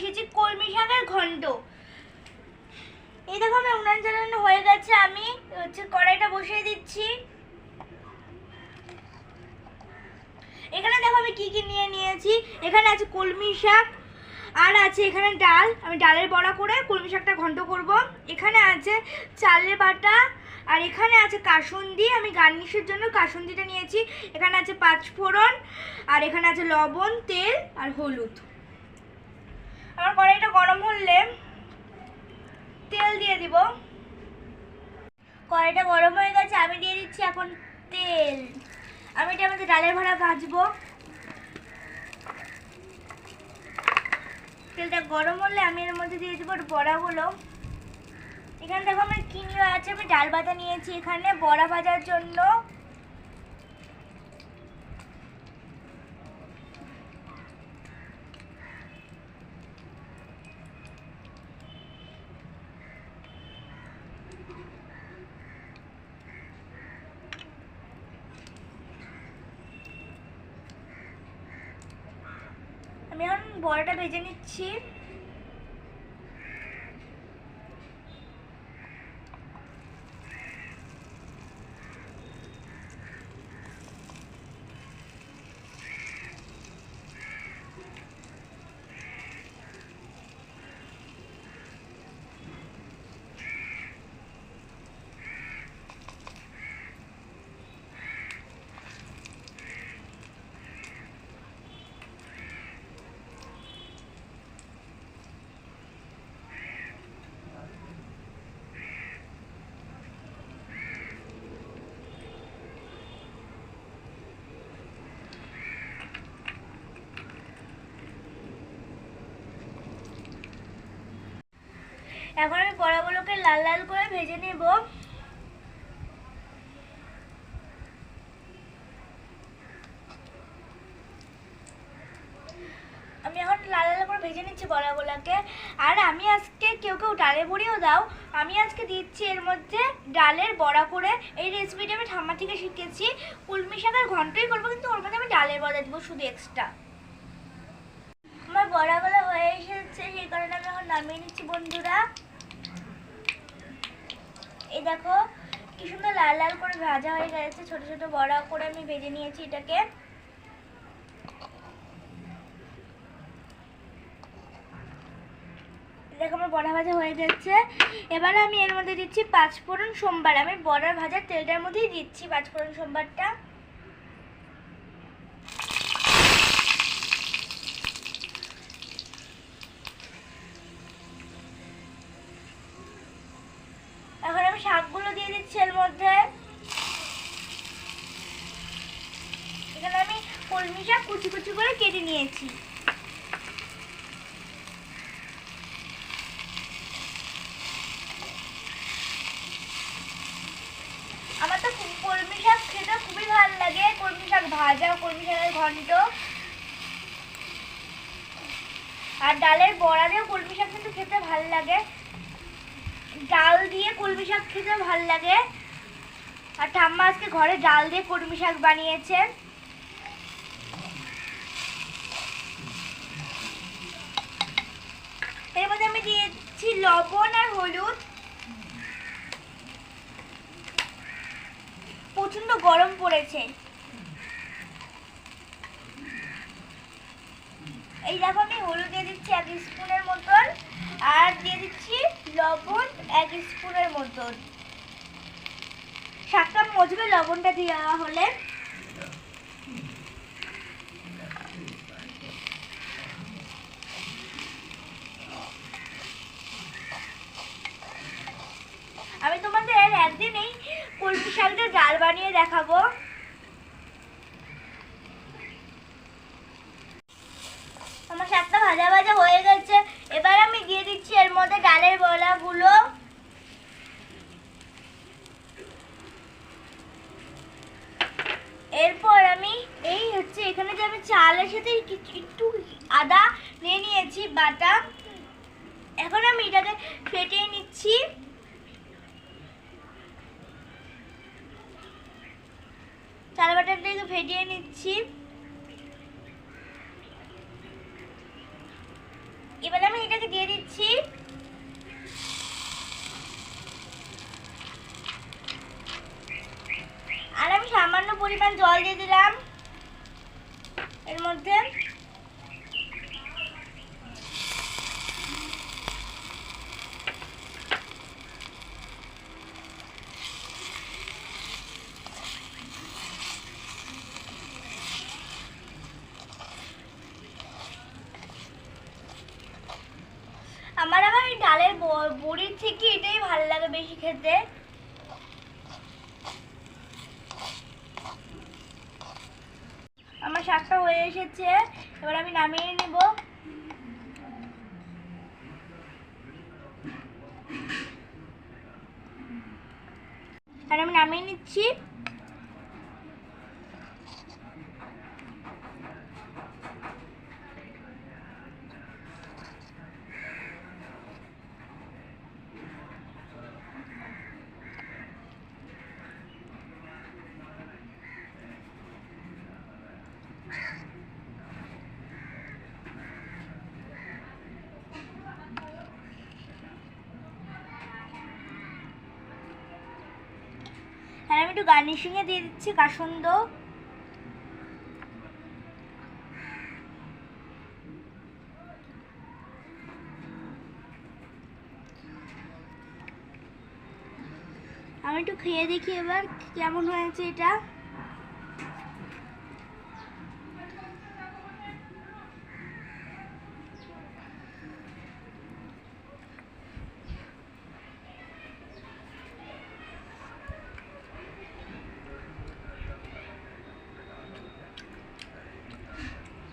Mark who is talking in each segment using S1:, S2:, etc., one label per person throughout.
S1: বসিয়েছি কলমি শাকের ঘন্ট। এই দেখো আমি উনান জ্বালানো হয়ে গেছে, আমি কড়াইটা বসিয়ে দিচ্ছি। এখানে দেখো আমি কি কি নিয়েছি। এখানে আছে কলমি শাক, আর আছে এখানে ডাল। আমি ডালের বড়া করে কলমি শাকটা ঘন্ট করব। এখানে আছে চালের বাটা, আর এখানে আছে কাসুন্দি। আমি গার্নিশের জন্য কাসুন্দিটা নিয়েছি। এখানে আছে পাঁচফোড়ন, আর এখানে আছে লবণ, তেল আর হলুদ। আমার কড়াইটা গরম হলে তেল দিয়ে দিব। কড়াইটা গরম হয়ে গেছে, আমি দিয়ে দিচ্ছি এখন তেল। আমি এটার মধ্যে ডালের বড়া ভাজবো। তেলটা গরম হলে আমি এর মধ্যে দিয়ে দেবো বড়াগুলো। এখানে দেখো আমার কি নিয়ে আছে, আমি ডাল বাটা নিয়েছি এখানে বড়া ভাজার জন্য। আমি এখন বড়াটা ভেজে নিচ্ছি। এখন আমি বড়াগুলোকে লাল লাল করে ভেজে নেব। আমি এখন লাল লাল করে ভেজে নিচ্ছি বড়াগুলোকে। আর আমি আজকে কেউ ডালে বড়িও দাও, আমি আজকে দিচ্ছি এর মধ্যে ডালের বড়া করে। এই রেসিপিটা আমি ঠাম্মা থেকে শিখেছি। কলমি শাকের ঘন্টই করবো, কিন্তু ওর মধ্যে আমি ডালের বড়া দেবো শুধু এক্সট্রা। আমার বড়াগুলো হয়ে এসেছে, সেই কারণে আমি এখন নামিয়ে নিচ্ছি বন্ধুরা। এই দেখো কি সুন্দর লাল লাল করে ভাজা হয়ে গেছে। ছোট ছোট বড়া করে আমি ভেজে নিয়েছি এটাকে। দেখো আমার বড়া ভাজা হয়ে যাচ্ছে। এবার আমি এর মধ্যে দিচ্ছি পাঁচফোড়ন সোমবার। আমি বড়ার ভাজার তেলটার মধ্যেই দিচ্ছি পাঁচফোড়ন সোমবারটা। এখন আমি শাকগুলো দিয়ে দিচ্ছি এর মধ্যে। এখানে আমি কলমি শাক কুচি কুচি করে কেটে নিয়েছি। আমার তো কলমি শাক খেতে খুবই ভালো লাগে। কলমি শাক ভাজা, কলমি শাকের ঘন্ট, আর ডালের বড়া দিয়েও কলমি শাক কিন্তু খেতে ভালো লাগে। ডাল দিয়ে কলমি শাক খেতে ভালো লাগে। আর ঠাম্মা আজকে ঘরে ডাল দিয়ে কলমি শাক বানিয়েছে। এর মধ্যে আমি দিয়েছি লবণ আর হলুদ। প্রচন্ড গরম পড়েছে। এই দেখো আমি হলুদ দিয়ে দিচ্ছি 1 স্পুনের মতন, আর দিয়ে দিচ্ছি লবণ 1 স্পুনের মতন। শাকটা মজবে লবণটা দেওয়া হলে। আমি তোমাদের একদিনই কলমি শাকের ডাল বানিয়ে দেখাবো। আমার শাকটা ভাজা ভাজা হয়ে গেছে। এবার আমি দিয়ে দিচ্ছি এর মধ্যে ডালের বড়াগুলো। এরপর আমি এখানে যে আমি চালের সাথে একটু আদা নিয়ে নিয়েছি বাটা। এখন আমি এটাকে ফেটিয়ে নিচ্ছি। চাল বাটাটাকে ফেটিয়ে নিচ্ছি। এবার আমি গেছে, দিয়ে দিচ্ছি। আর আমি সামান্য পরিমাণ জল দিয়ে দিলাম এর মধ্যে। আমার আবার এই ডালের বড়ির থেকে এটাই ভালো লাগে বেশি খেতে। আমার শাকটা হয়ে এসেছে, এবার আমি নামিয়ে নেব। আর আমি নামিয়ে নিচ্ছি। আর আমি একটু গার্নিশিংয়ে দিয়ে দিচ্ছি কাসুন্দ। আমি একটু খেয়ে দেখি এবার কেমন হয়েছে এটা।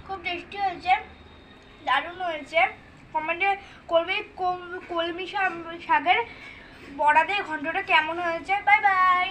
S1: খুব টেস্টি হয়েছে, দারুণ হয়েছে। কমেন্টে করবে কলমি শাকের বড়া দিয়ে ঘন্টটা কেমন হয়েছে। Bye bye.